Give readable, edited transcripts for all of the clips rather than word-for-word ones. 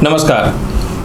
नमस्कार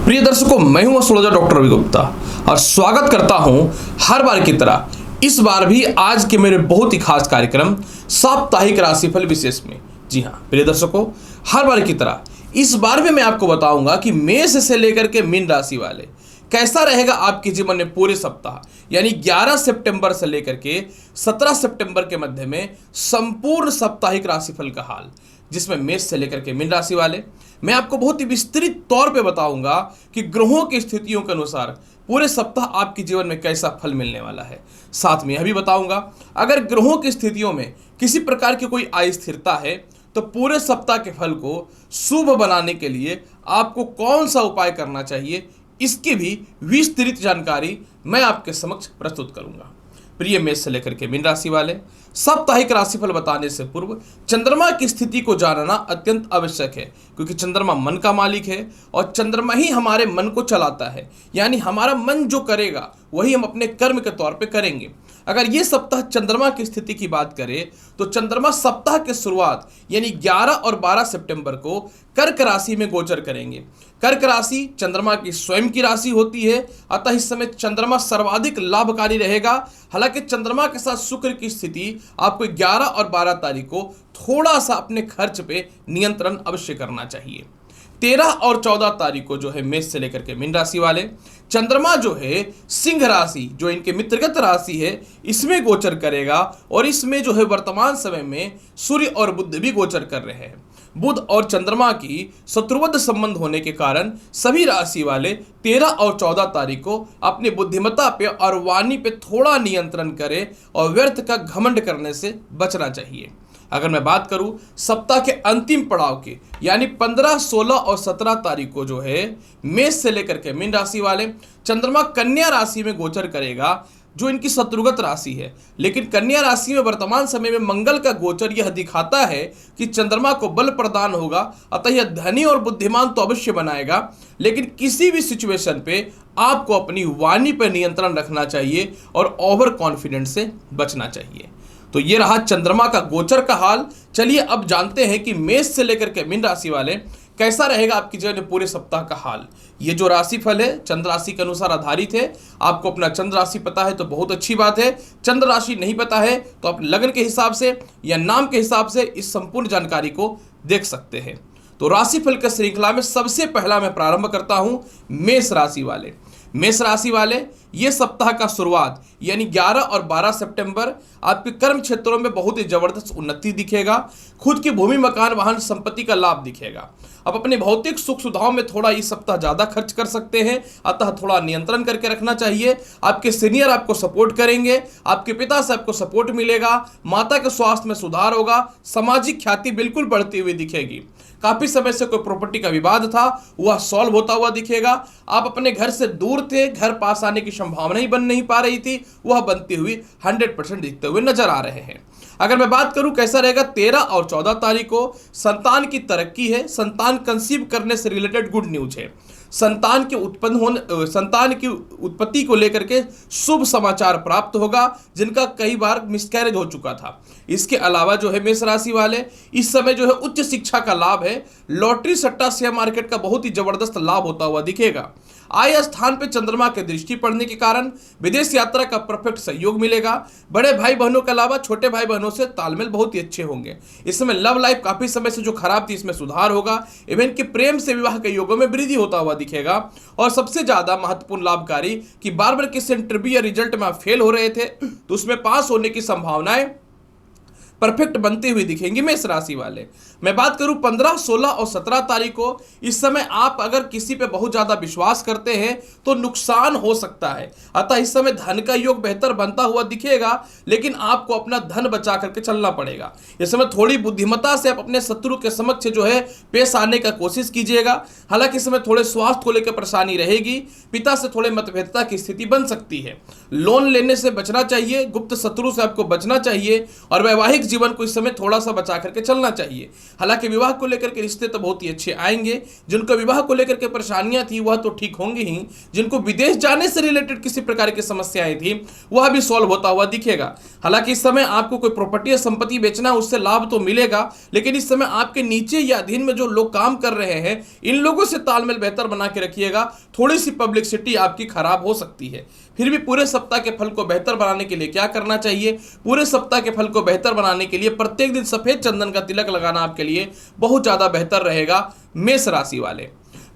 प्रिय दर्शकों, मैं हूं एस्ट्रोलॉजर डॉक्टर रवि गुप्ता और स्वागत करता हूं हर बार की तरह इस बार भी आज के मेरे बहुत ही खास कार्यक्रम साप्ताहिक राशिफल विशेष में। जी हां प्रिय दर्शकों, हर बार की तरह इस बार भी मैं आपको बताऊंगा कि मेष से लेकर के मीन राशि वाले कैसा रहेगा आपके जीवन में पूरे सप्ताह, यानी 11 सितंबर से लेकर के 17 सितंबर के मध्य में संपूर्ण साप्ताहिक राशिफल का हाल, जिसमें मेष से लेकर के मीन राशि वाले मैं आपको बहुत ही विस्तृत तौर पे बताऊंगा कि ग्रहों की स्थितियों के अनुसार पूरे सप्ताह आपके जीवन में कैसा फल मिलने वाला है। साथ में यह भी बताऊंगा अगर ग्रहों की स्थितियों में किसी प्रकार की कोई अस्थिरता है तो पूरे सप्ताह के फल को शुभ बनाने के लिए आपको कौन सा उपाय करना चाहिए, इसकी भी विस्तृत जानकारी मैं आपके समक्ष प्रस्तुत करूंगा। प्रिय मेष से लेकर के मीन राशि वाले, साप्ताहिक राशिफल बताने से पूर्व चंद्रमा की स्थिति को जानना अत्यंत आवश्यक है, क्योंकि चंद्रमा मन का मालिक है और चंद्रमा ही हमारे मन को चलाता है। यानी हमारा मन जो करेगा वही हम अपने कर्म के तौर पे करेंगे। अगर ये सप्ताह चंद्रमा की स्थिति की बात करें तो चंद्रमा सप्ताह की शुरुआत यानी 11 और 12 सितंबर को कर्क राशि में गोचर करेंगे। कर्क राशि चंद्रमा की स्वयं की राशि होती है, अतः इस समय चंद्रमा सर्वाधिक लाभकारी रहेगा। हालांकि चंद्रमा के साथ शुक्र की स्थिति आपको 11 और 12 तारीख को थोड़ा सा अपने खर्च पे नियंत्रण अवश्य करना चाहिए। 13 और 14 तारीख को जो है मेष से लेकर के मीन राशि वाले चंद्रमा जो है सिंह राशि जो इनके मित्रगत राशि है इसमें गोचर करेगा और इसमें जो है वर्तमान समय में सूर्य और बुध भी गोचर कर रहे हैं। बुध और चंद्रमा की शत्रुवध संबंध होने के कारण सभी राशि वाले 13 और 14 तारीख को अपनी बुद्धिमत्ता पे और वाणी पे थोड़ा नियंत्रण करें और व्यर्थ का घमंड करने से बचना चाहिए। अगर मैं बात करूं सप्ताह के अंतिम पड़ाव के यानी 15, 16 और 17 तारीख को जो है मेष से लेकर के मीन राशि वाले चंद्रमा कन्या राशि में गोचर करेगा जो इनकी शत्रुगत राशि है। लेकिन कन्या राशि में वर्तमान समय में मंगल का गोचर यह दिखाता है कि चंद्रमा को बल प्रदान होगा, अतः यह धनी और बुद्धिमान तो अवश्य बनाएगा, लेकिन किसी भी सिचुएशन पे आपको अपनी वाणी पर नियंत्रण रखना चाहिए और ओवर कॉन्फिडेंस से बचना चाहिए। तो ये रहा चंद्रमा का गोचर का हाल। चलिए अब जानते हैं कि मेष से लेकर के मीन राशि वाले कैसा रहेगा आपकी जीवन में पूरे सप्ताह का हाल। ये जो राशिफल है चंद्र राशि के अनुसार आधारित है। आपको अपना चंद्र राशि पता है तो बहुत अच्छी बात है, चंद्र राशि नहीं पता है तो आप लगन के हिसाब से या नाम के हिसाब से इस संपूर्ण जानकारी को देख सकते हैं। तो राशिफल के श्रृंखला में सबसे पहला मैं प्रारंभ करता हूं मेष राशि वाले। मेष राशि वाले ये सप्ताह का शुरुआत यानी 11 और 12 सितंबर आपके कर्म क्षेत्रों में बहुत ही जबरदस्त उन्नति दिखेगा। खुद की भूमि मकान वाहन संपत्ति का लाभ दिखेगा। अब अपने भौतिक सुख सुविधाओं में थोड़ा इस सप्ताह ज्यादा खर्च कर सकते हैं, अतः थोड़ा नियंत्रण करके रखना चाहिए। आपके सीनियर आपको सपोर्ट करेंगे, आपके पिता से आपको सपोर्ट मिलेगा, माता के स्वास्थ्य में सुधार होगा, सामाजिक ख्याति बिल्कुल बढ़ती हुई दिखेगी। काफी समय से कोई प्रॉपर्टी का विवाद था वह सॉल्व होता हुआ दिखेगा। आप अपने घर से दूर थे, घर पास आने की संभावना ही बन नहीं पा रही थी, वह बनती हुई 100% दिखते हुए नजर आ रहे हैं। अगर मैं बात करूं कैसा रहेगा 13 और 14 तारीख को संतान की तरक्की है, संतान कंसीव करने से रिलेटेड गुड न्यूज है। संतान की उत्पत्ति को लेकर के शुभ समाचार प्राप्त होगा जिनका कई बार मिसकैरेज हो चुका था। इसके अलावा जो है मेष राशि वाले इस समय जो है उच्च शिक्षा का लाभ है। लॉटरी सट्टा शेयर मार्केट का बहुत ही जबरदस्त लाभ होता हुआ दिखेगा। आय स्थान पे चंद्रमा के दृष्टि पड़ने के कारण विदेश यात्रा का परफेक्ट सहयोग मिलेगा। बड़े भाई बहनों के अलावा छोटे भाई बहनों से तालमेल बहुत ही अच्छे होंगे। इस समय लव लाइफ काफी समय से जो खराब थी इसमें सुधार होगा। इवन कि प्रेम से विवाह के योगों में वृद्धि होता हुआ दिखेगा। और सबसे ज्यादा महत्वपूर्ण लाभकारी कि बार बार किसी इंटरव्यू या रिजल्ट में आप फेल हो रहे थे तो उसमें पास होने की संभावनाएं परफेक्ट बनते हुए दिखेंगे मेष राशि वाले। मैं बात करूं 15, 16 और 17 तारीख को इस समय आप अगर किसी पे बहुत ज्यादा विश्वास करते हैं तो नुकसान हो सकता है, अतः इस समय धन का योग बेहतर बनता हुआ दिखेगा, लेकिन आपको अपना धन बचा करके चलना पड़ेगा। इस समय थोड़ी बुद्धिमत्ता से आप अपने शत्रु के समक्ष जो है पेश आने का कोशिश कीजिएगा। हालांकि इस समय थोड़े स्वास्थ्य को लेकर परेशानी रहेगी, पिता से थोड़े मतभेदता की स्थिति बन सकती है। लोन लेने से बचना चाहिए, गुप्त शत्रु से आपको बचना चाहिए और वैवाहिक जीवन को इस समय थोड़ा सा बचा करके चलना चाहिए। हालांकि विवाह को लेकर के रिश्ते तो बहुत ही अच्छे आएंगे। जिनको विवाह को लेकर के परेशानियां थी वह तो ठीक होंगी ही, जिनको विदेश जाने से रिलेटेड किसी प्रकार की समस्याएं थी वह भी सॉल्व होता हुआ दिखेगा। हालांकि इस समय आपको कोई प्रॉपर्टी या संपत्ति बेचना है, उससे लाभ तो मिलेगा, लेकिन इस समय आपके नीचे या अधीन में जो लोग काम कर रहे हैं इन लोगों से तालमेल बेहतर बना के रखिएगा। थोड़ी सी पब्लिसिटी आपकी खराब हो सकती है। फिर भी पूरे सप्ताह के फल को बेहतर बनाने के लिए क्या करना चाहिए? पूरे सप्ताह के फल को बेहतर बनाने के लिए प्रत्येक दिन सफेद चंदन का तिलक लगाना आपके लिए बहुत ज्यादा बेहतर रहेगा। मेष राशि वाले,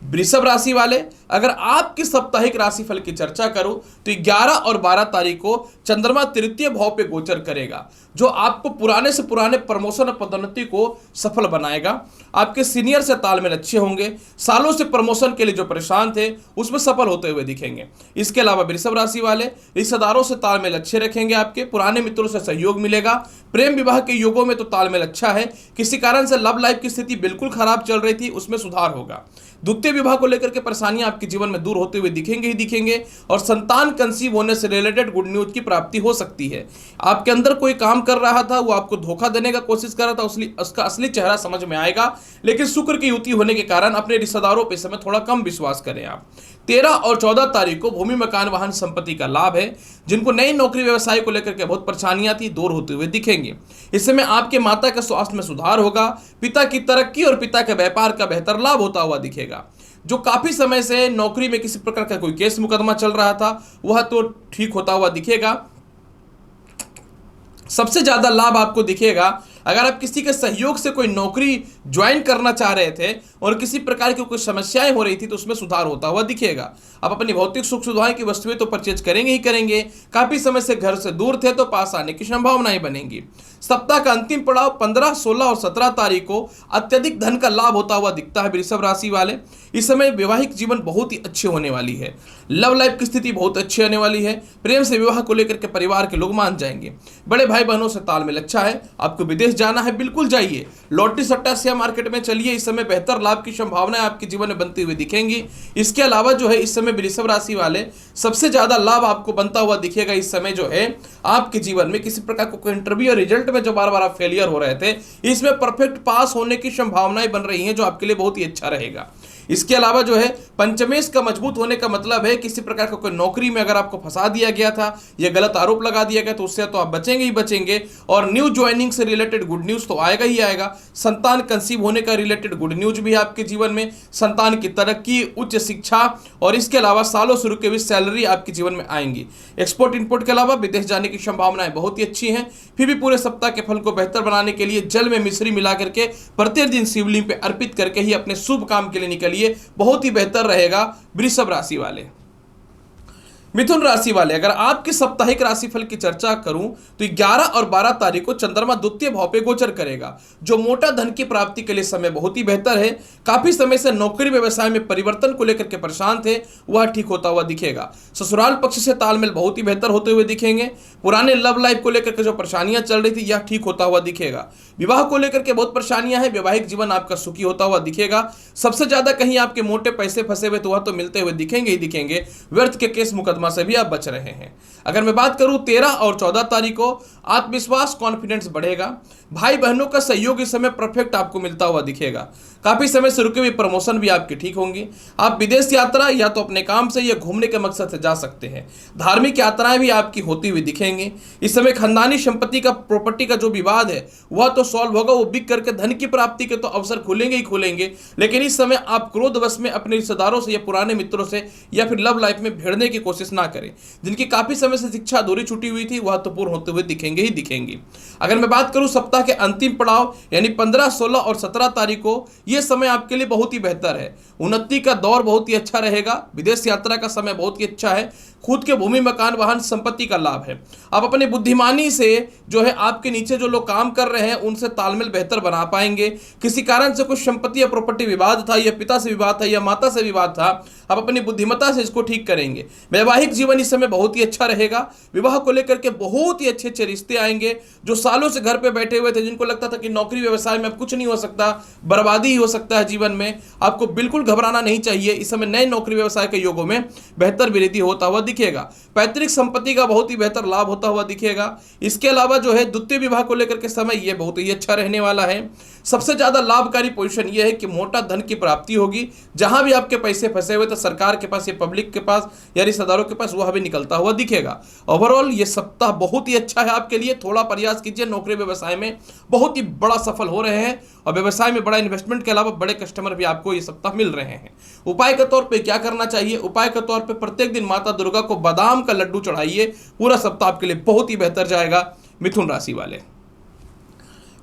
वृषभ राशि वाले, अगर आपकी साप्ताहिक राशिफल की चर्चा करूं तो 11 और 12 तारीख को चंद्रमा तृतीय भाव पे गोचर करेगा, जो आपको पुराने से पुराने प्रमोशन और पदोन्नति को सफल बनाएगा। आपके सीनियर से तालमेल अच्छे होंगे। सालों से प्रमोशन के लिए जो परेशान थे उसमें सफल होते हुए दिखेंगे। इसके अलावा वृषभ राशि वाले रिश्तेदारों से तालमेल अच्छे रखेंगे। आपके पुराने मित्रों से सहयोग मिलेगा। प्रेम विवाह के योगों में तो तालमेल अच्छा है। किसी कारण से लव लाइफ की स्थिति बिल्कुल खराब चल रही थी, उसमें सुधार होगा। द्वितीय विवाह को लेकर के परेशानियां आपके जीवन में दूर होते हुए दिखेंगे ही दिखेंगे, और संतान कंसीव होने से रिलेटेड गुड न्यूज की प्राप्ति हो सकती है। आपके अंदर कोई काम कर रहा था, वो आपको धोखा देने का कोशिश कर रहा था, उसका असली चेहरा समझ में आएगा। लेकिन शुक्र की युति होने के कारण अपने रिश्तेदारों पर समय थोड़ा कम विश्वास करें आप। 13 और 14 तारीख को भूमि मकान वाहन संपत्ति का लाभ है। जिनको नई नौकरी व्यवसाय को लेकर के बहुत परेशानियां थी, दूर होते हुए दिखेंगे। इस समय आपके माता के स्वास्थ्य में सुधार होगा। पिता की तरक्की और पिता के व्यापार का बेहतर लाभ होता हुआ दिखेगा। जो काफी समय से नौकरी में किसी प्रकार का कोई केस मुकदमा चल रहा था वह तो ठीक होता हुआ दिखेगा। सबसे ज्यादा लाभ आपको दिखेगा अगर आप किसी के सहयोग से कोई नौकरी ज्वाइन करना चाह रहे थे और किसी प्रकार की कोई समस्याएं हो रही थी तो उसमें सुधार होता हुआ दिखेगा। आप अपनी भौतिक सुख सुविधाएं की वस्तुएं तो परचेज करेंगे ही करेंगे। काफी समय से घर से दूर थे तो पास आने की संभावनाएं बनेंगी। सप्ताह का अंतिम पड़ाव 15, 16 और 17 तारीख को अत्यधिक धन का लाभ होता हुआ दिखता है वृषभ राशि वाले। इस समय वैवाहिक जीवन बहुत ही अच्छी होने वाली है। लव लाइफ की स्थिति बहुत अच्छी होने वाली है। प्रेम से विवाह को लेकर के परिवार के लोग मान जाएंगे। बड़े भाई बहनों से तालमेल अच्छा है। आपको विदेश जाना है, बिल्कुल जाइए। लॉटरी सट्टा शेयर मार्केट में चलिए। इस समय बेहतर लाभ की संभावनाएं आपके जीवन में बनती हुई दिखेंगी। इसके अलावा जो है इस समय वृषभ राशि वाले सबसे ज्यादा लाभ आपको बनता हुआ दिखेगा। इस समय जो है आपके जीवन में किसी प्रकार को इंटरव्यू और रिजल्ट में जो बार बार आप फेलियर हो रहे थे, इसमें परफेक्ट पास होने की संभावनाएं बन रही हैं, जो आपके लिए बहुत ही अच्छा रहेगा। इसके अलावा जो है पंचमेश का मजबूत होने का मतलब है किसी प्रकार का कोई नौकरी में अगर आपको फंसा दिया गया था या गलत आरोप लगा दिया गया तो उससे तो आप बचेंगे ही बचेंगे। और न्यू ज्वाइनिंग से रिलेटेड गुड न्यूज तो आएगा ही आएगा। संतान कंसीव होने का रिलेटेड गुड न्यूज भी है आपके जीवन में। संतान की तरक्की, उच्च शिक्षा और इसके अलावा सालों से रुके हुए सैलरी आपके जीवन में आएंगी। एक्सपोर्ट इंपोर्ट के अलावा विदेश जाने की संभावनाएं बहुत ही अच्छी हैं। फिर भी पूरे सप्ताह के फल को बेहतर बनाने के लिए जल में मिश्री मिला करके प्रत्येक दिन शिवलिंग पे अर्पित करके ही अपने शुभ काम के लिए निकलिए, बहुत ही बेहतर रहेगा। वृषभ राशि वाले, मिथुन राशि वाले, अगर आपके साप्ताहिक राशिफल की चर्चा करूं तो 11 और 12 तारीख को चंद्रमा द्वितीय भाव पे गोचर करेगा, जो मोटा धन की प्राप्ति के लिए समय बहुत ही बेहतर है। काफी समय से नौकरी व्यवसाय में परिवर्तन को लेकर के परेशान थे, वह ठीक होता हुआ दिखेगा। ससुराल पक्ष से तालमेल बहुत ही बेहतर होते हुए दिखेंगे। पुराने लव लाइफ को लेकर के जो परेशानियां चल रही थी यह ठीक होता हुआ दिखेगा। विवाह को लेकर के बहुत परेशानियां हैं। वैवाहिक जीवन आपका सुखी होता हुआ दिखेगा। सबसे ज्यादा कहीं आपके मोटे पैसे फंसे हुए तो वह तो मिलते हुए दिखेंगे ही दिखेंगे। व्यर्थ के केस मुकदमा से भी आप बच रहे हैं। अगर मैं बात करूं 13 और 14 तारीख को आत्मविश्वास, कॉन्फिडेंस बढ़ेगा। भाई बहनों का सहयोग इस समय परफेक्ट आपको मिलता हुआ दिखेगा। काफी समय से रुके हुए प्रमोशन भी आपके ठीक होंगे। आप विदेश यात्रा या तो अपने काम से या घूमने के मकसद से जा सकते हैं। धार्मिक यात्राएं भी आपकी होती हुई दिखेंगी। इस समय खानदानी संपत्ति का, प्रॉपर्टी का जो विवाद है वह तो सॉल्व होगा। वो बिक करके धन की प्राप्ति के तो अवसर खुलेंगे ही खुलेंगे। लेकिन इस समय आप क्रोधवश में अपने रिश्तेदारों से या पुराने मित्रों से या फिर लव लाइफ में भिड़ने की कोशिश ना करें। जिनकी काफी समय से शिक्षा अधूरी छूटी हुई थी वह तो पूर्ण होते हुए दिखेंगे ही दिखेंगे। अगर मैं बात करूं सप्ताह के अंतिम पड़ाव यानी 15, 16 और 17 तारीख को, यह समय आपके लिए बहुत ही बेहतर है। उन्नति का दौर बहुत ही अच्छा रहेगा। विदेश यात्रा का समय बहुत ही अच्छा है। खुद के भूमि मकान वाहन संपत्ति का लाभ है। आप अपनी बुद्धिमानी से जो है आपके नीचे जो लोग काम कर रहे हैं उनसे तालमेल बेहतर बना पाएंगे। किसी कारण से कुछ संपत्ति या प्रॉपर्टी विवाद था या पिता से विवाद था या माता से विवाद था, आप अपनी बुद्धिमत्ता से इसको ठीक करेंगे। वैवाहिक जीवन इस समय बहुत ही अच्छा रहेगा। विवाह को लेकर के बहुत ही अच्छे अच्छे रिश्ते आएंगे। जो सालों से घर पे बैठे हुए थे, जिनको लगता था कि नौकरी व्यवसाय में अब कुछ नहीं हो सकता, बर्बादी ही हो सकता है जीवन में, आपको बिल्कुल घबराना नहीं चाहिए। इस समय नए नौकरी व्यवसाय के योगों में बेहतर वृद्धि होता हुआ दिखेगा। पैतृक संपत्ति का बहुत ही बेहतर लाभ होता हुआ दिखेगा। इसके अलावा जो है द्वितीय विवाह को लेकर के समय ये बहुत ही अच्छा रहने वाला है। सबसे ज्यादा लाभकारी पोजीशन ये है कि मोटा धन की प्राप्ति होगी। जहां भी आपके पैसे फंसे हुए तो सरकार के पास या पब्लिक के पास या रिश्तेदारों के पास वह भी निकलता हुआ दिखेगा। ओवरऑल ये सप्ताह बहुत ही अच्छा है आपके लिए। थोड़ा प्रयास कीजिए, नौकरी व्यवसाय में बहुत ही बड़ा सफल हो रहे हैं और व्यवसाय में बड़ा इन्वेस्टमेंट के अलावा बड़े कस्टमर भी आपको ये सप्ताह मिल रहे हैं। उपाय के तौर पे क्या करना चाहिए? उपाय के तौर पे प्रत्येक दिन माता दुर्गा को बादाम का लड्डू चढ़ाइए। पूरा सप्ताह आपके लिए बहुत ही बेहतर जाएगा। मिथुन राशि वाले,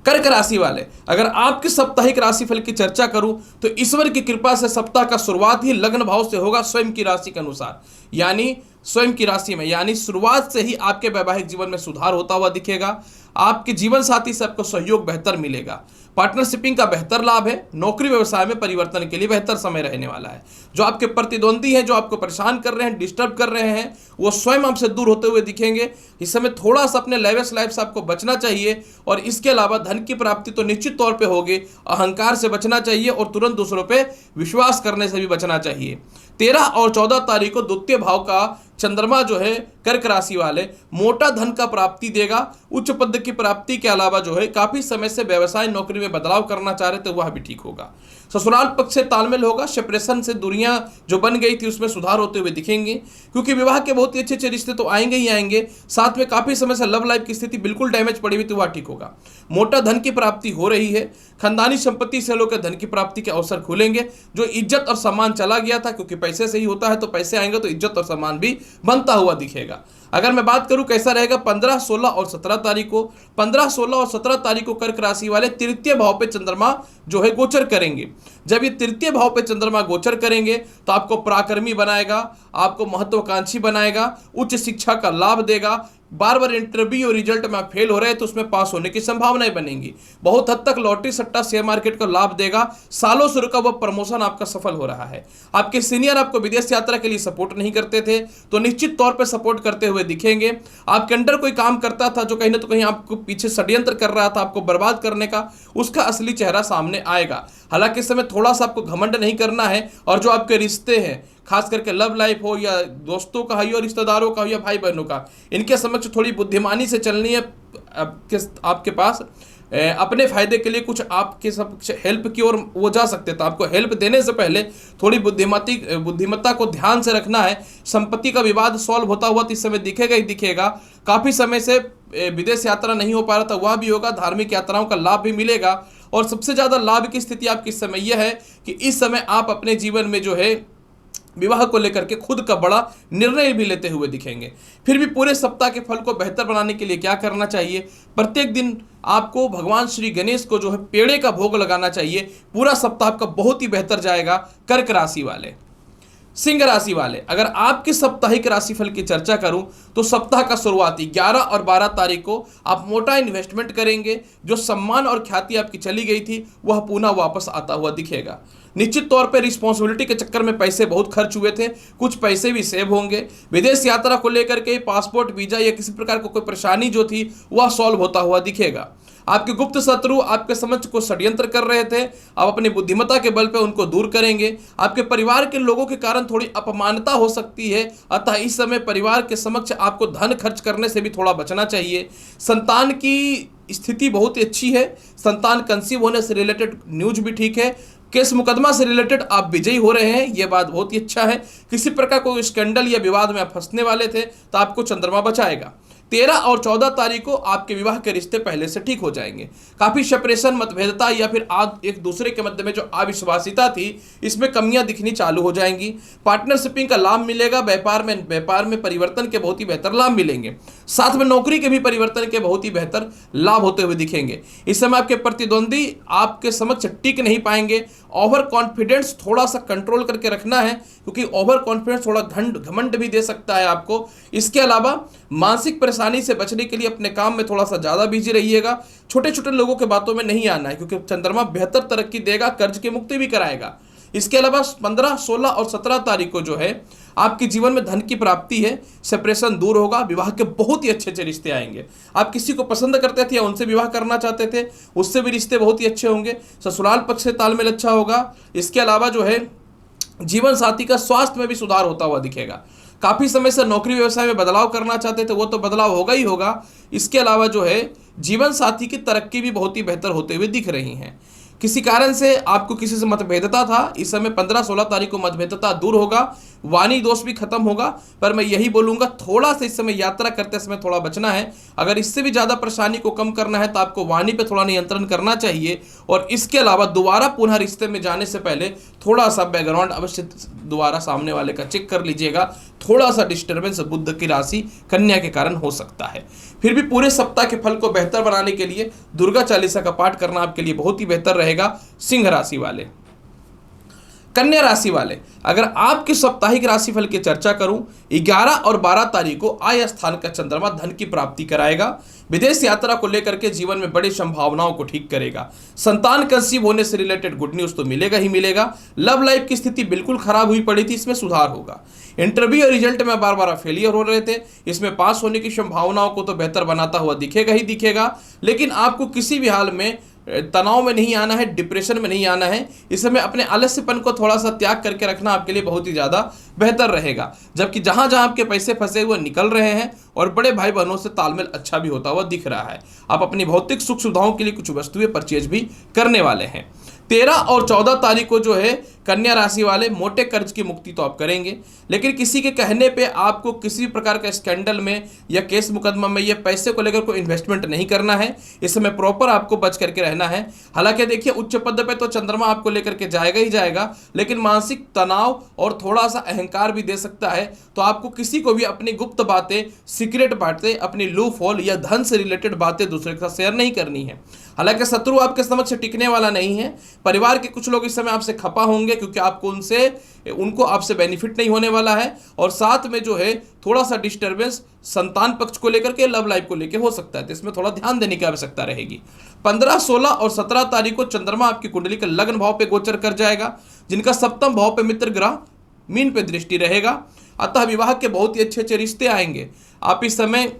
कर्क राशि वाले, अगर आपके साप्ताहिक राशिफल की चर्चा करूं तो ईश्वर की कृपा से सप्ताह का शुरुआत ही लग्न भाव से होगा, स्वयं की राशि के अनुसार, यानी स्वयं की राशि में, यानी शुरुआत से ही आपके वैवाहिक जीवन में सुधार होता हुआ दिखेगा। आपके जीवन साथी से आपको सहयोग बेहतर मिलेगा। पार्टनरशिपिंग का बेहतर लाभ है। नौकरी व्यवसाय में परिवर्तन के लिए बेहतर समय रहने वाला है। जो आपके प्रतिद्वंदी हैं, जो आपको परेशान कर रहे हैं, डिस्टर्ब कर रहे हैं, वो स्वयं आपसे दूर होते हुए दिखेंगे। इस समय थोड़ा सा अपने लेविश लाइफ से आपको बचना चाहिए। और इसके अलावा धन की प्राप्ति तो निश्चित तौर पे होगी। अहंकार से बचना चाहिए और तुरंत दूसरों पे विश्वास करने से भी बचना चाहिए। 13 और 14 तारीख को द्वितीय भाव का चंद्रमा जो है कर्क राशि वाले मोटा धन का प्राप्ति देगा। उच्च पद की प्राप्ति के अलावा जो है काफी समय से व्यवसाय नौकरी में बदलाव करना चाह रहे थे वह भी ठीक होगा। ससुराल पक्ष से तालमेल होगा। सेपरेशन से दूरियां जो बन गई थी उसमें सुधार होते हुए दिखेंगे, क्योंकि विवाह के बहुत ही अच्छे अच्छे रिश्ते तो आएंगे ही आएंगे। साथ में काफी समय से लव लाइफ की स्थिति बिल्कुल डैमेज पड़ी हुई थी वह ठीक होगा। मोटा धन की प्राप्ति हो रही है। खानदानी संपत्ति से लोग धन की प्राप्ति के अवसर खुलेंगे। जो इज्जत और सम्मान चला गया था, क्योंकि पैसे से ही होता है, तो पैसे आएंगे तो इज्जत और सम्मान भी बनता हुआ दिखेगा। अगर मैं बात करूं कैसा रहेगा 15, 16 और 17 तारीख को, 15, 16 और 17 तारीख को कर्क राशि वाले तृतीय भाव पे चंद्रमा जो है गोचर करेंगे। जब ये तृतीय भाव पे चंद्रमा गोचर करेंगे तो आपको पराक्रमी बनाएगा, आपको महत्वाकांक्षी बनाएगा, उच्च शिक्षा का लाभ देगा। बार बार इंटरव्यू और रिजल्ट में आप फेल हो रहे हैं तो उसमें पास होने की संभावनाएं बनेंगी। बहुत हद तक लॉटरी सट्टा शेयर मार्केट का लाभ देगा। सालों से रुका वह प्रमोशन आपका सफल हो रहा है। आपके सीनियर आपको विदेश यात्रा के लिए सपोर्ट नहीं करते थे तो निश्चित तौर पर सपोर्ट करते हुए दिखेंगे। आपके अंडर कोई काम करता था जो कहीं ना तो कहीं आपको पीछे षड्यंत्र कर रहा था आपको बर्बाद करने का, उसका असली चेहरा सामने आएगा। हालांकि इस समय थोड़ा सा आपको घमंड नहीं करना है। और जो आपके रिश्ते हैं, खास करके लव लाइफ हो या दोस्तों का हो या रिश्तेदारों का हो या भाई बहनों का, इनके समक्ष थोड़ी बुद्धिमानी से चलनी है। आपके पास अपने फायदे के लिए कुछ आपके समक्ष हेल्प की ओर वो जा सकते, तो आपको हेल्प देने से पहले थोड़ी बुद्धिमत्ता को ध्यान से रखना है। संपत्ति का विवाद सॉल्व होता हुआ तो इस समय दिखेगा ही दिखेगा। काफ़ी समय से विदेश यात्रा नहीं हो पा रहा था वह भी होगा। धार्मिक यात्राओं का लाभ भी मिलेगा। और सबसे ज़्यादा लाभ की स्थिति आपकी इस समय यह है कि इस समय आप अपने जीवन में जो है विवाह को लेकर के खुद का बड़ा निर्णय भी लेते हुए दिखेंगे। फिर भी पूरे सप्ताह के फल को बेहतर बनाने के लिए क्या करना चाहिए? प्रत्येक दिन आपको भगवान श्री गणेश को जो है पेड़े का भोग लगाना चाहिए। पूरा सप्ताह आपका बहुत ही बेहतर जाएगा। कर्क राशि वाले, सिंह राशि वाले, अगर आपके साप्ताहिक राशिफल की चर्चा करूं तो सप्ताह का शुरुआती 11 और 12 तारीख को आप मोटा इन्वेस्टमेंट करेंगे। जो सम्मान और ख्याति आपकी चली गई थी वह पुनः वापस आता हुआ दिखेगा। निश्चित तौर पे रिस्पॉन्सिबिलिटी के चक्कर में पैसे बहुत खर्च हुए थे, कुछ पैसे भी सेव होंगे। विदेश यात्रा को लेकर के पासपोर्ट, वीजा या किसी प्रकार को कोई परेशानी जो थी वह सॉल्व होता हुआ दिखेगा। आपके गुप्त शत्रु आपके समक्ष को षड्यंत्र कर रहे थे, आप अपनी बुद्धिमत्ता के बल पे उनको दूर करेंगे। आपके परिवार के लोगों के कारण थोड़ी अपमानता हो सकती है, अतः इस समय परिवार के समक्ष आपको धन खर्च करने से भी थोड़ा बचना चाहिए। संतान की स्थिति बहुत ही अच्छी है। संतान कंसीव होने से रिलेटेड न्यूज भी ठीक है। केस मुकदमा से रिलेटेड आप विजयी हो रहे हैं, यह बात बहुत ही अच्छा है। किसी प्रकार को स्कैंडल या विवाद में आप फंसने वाले थे तो आपको चंद्रमा बचाएगा। 13 और 14 तारीख को आपके विवाह के रिश्ते पहले से ठीक हो जाएंगे। काफी सेपरेशन, मतभेदता या फिर एक दूसरे के मध्य में जो अविश्वासिता थी इसमें कमियां दिखनी चालू हो जाएंगी। पार्टनरशिपिंग का लाभ मिलेगा। व्यापार में परिवर्तन के बहुत ही बेहतर लाभ मिलेंगे। साथ में नौकरी के भी परिवर्तन के बहुत ही बेहतर लाभ होते हुए दिखेंगे। इस समय आपके प्रतिद्वंदी आपके समक्ष टिक नहीं पाएंगे। ओवर कॉन्फिडेंस थोड़ा सा कंट्रोल करके रखना है, क्योंकि ओवर कॉन्फिडेंस थोड़ा घमंड भी दे सकता है आपको। इसके अलावा मानसिक परेशानी से बचने के लिए अपने काम में थोड़ा सा ज़्यादा बिजी रहिएगा। छोटे छोटे लोगों के बातों में नहीं आना है, क्योंकि चंद्रमा बेहतर तरक्की देगा, कर्ज की मुक्ति भी कराएगा। इसके अलावा 15, 16 और 17 तारीख को जो है आपके जीवन में धन की प्राप्ति है। सेपरेशन दूर होगा। विवाह के बहुत ही अच्छे अच्छे रिश्ते आएंगे। आप किसी को पसंद करते थे या उनसे विवाह करना चाहते थे, उससे भी रिश्ते बहुत ही अच्छे होंगे। ससुराल पक्ष से तालमेल अच्छा होगा। इसके अलावा जो है जीवन साथी का स्वास्थ्य में भी सुधार होता हुआ दिखेगा। काफी समय से नौकरी व्यवसाय में बदलाव करना चाहते थे, वो तो बदलाव होगा ही होगा। इसके अलावा जो है जीवन साथी की तरक्की भी बहुत ही बेहतर होते हुए दिख रही है। किसी कारण से आपको किसी से मतभेदता था, इस समय 15-16 तारीख को मतभेदता दूर होगा, वाणी दोष भी खत्म होगा। पर मैं यही बोलूंगा, थोड़ा सा इस समय यात्रा करते समय थोड़ा बचना है। अगर इससे भी ज़्यादा परेशानी को कम करना है तो आपको वाणी पे थोड़ा नियंत्रण करना चाहिए। और इसके अलावा दोबारा पुनः रिश्ते में जाने से पहले थोड़ा सा बैकग्राउंड अवश्य दोबारा सामने वाले का चेक कर लीजिएगा। थोड़ा सा डिस्टर्बेंस बुध की राशि कन्या के कारण हो सकता है। फिर भी पूरे सप्ताह के फल को बेहतर बनाने के लिए दुर्गा चालीसा का पाठ करना आपके लिए बहुत ही बेहतर रहेगा। सिंह राशि वाले, कन्या राशि वाले, अगर आपके साप्ताहिक राशिफल की चर्चा करूं, 11 और 12 तारीख को आय स्थान का चंद्रमा धन की प्राप्ति कराएगा। विदेश यात्रा को लेकर के जीवन में बड़ी संभावनाओं को ठीक करेगा। संतान कंसीव होने से रिलेटेड गुड न्यूज तो मिलेगा ही मिलेगा। लव लाइफ की स्थिति बिल्कुल खराब हुई पड़ी थी, इसमें सुधार होगा। इंटरव्यू और रिजल्ट में बार बार फेलियर हो रहे थे, इसमें पास होने की संभावनाओं को तो बेहतर बनाता हुआ दिखेगा ही दिखेगा। लेकिन आपको किसी भी हाल में तनाव में नहीं आना है, डिप्रेशन में नहीं आना है। इस समय अपने आलस्यपन को थोड़ा सा त्याग करके रखना आपके लिए बहुत ही ज़्यादा बेहतर रहेगा। जबकि जहां जहां आपके पैसे फंसे हुए निकल रहे हैं और बड़े भाई बहनों से तालमेल अच्छा भी होता हुआ दिख रहा है। आप अपनी भौतिक सुख सुविधाओं के लिए कुछ वस्तुएं परचेज भी करने वाले हैं। 13 और 14 तारीख को जो है कन्या राशि वाले मोटे कर्ज की मुक्ति तो आप करेंगे, लेकिन किसी के कहने पे आपको किसी प्रकार का स्कैंडल में या केस मुकदमा में या पैसे को लेकर कोई इन्वेस्टमेंट नहीं करना है। इस समय प्रॉपर आपको बच करके रहना है। हालांकि देखिए उच्च पद पे तो चंद्रमा आपको लेकर के जाएगा ही जाएगा, लेकिन मानसिक तनाव और थोड़ा सा अहंकार भी दे सकता है। तो आपको किसी को भी अपनी गुप्त बातें, सीक्रेट बातें, अपनी लूप होल या धन से रिलेटेड बातें दूसरे के साथ शेयर नहीं करनी है। हालांकि शत्रु आपके समक्ष टिकने वाला नहीं है। परिवार के कुछ लोग इस समय आपसे खपा होंगे क्योंकि उनको आपसे बेनिफिट नहीं होने वाला है। और साथ में जो है थोड़ा सा डिस्टर्बेंस संतान पक्ष को लेकर के, लव लाइफ को लेकर हो सकता है, तो इसमें थोड़ा ध्यान देने की आवश्यकता रहेगी। 15, 16 और 17 तारीख को चंद्रमा आपकी कुंडली के लग्न भाव पे गोचर कर जाएगा, जिनका सप्तम भाव पे मित्र ग्रह मीन पे दृष्टि रहेगा। अतः विवाह के बहुत ही अच्छे अच्छे रिश्ते आएंगे। आप इस समय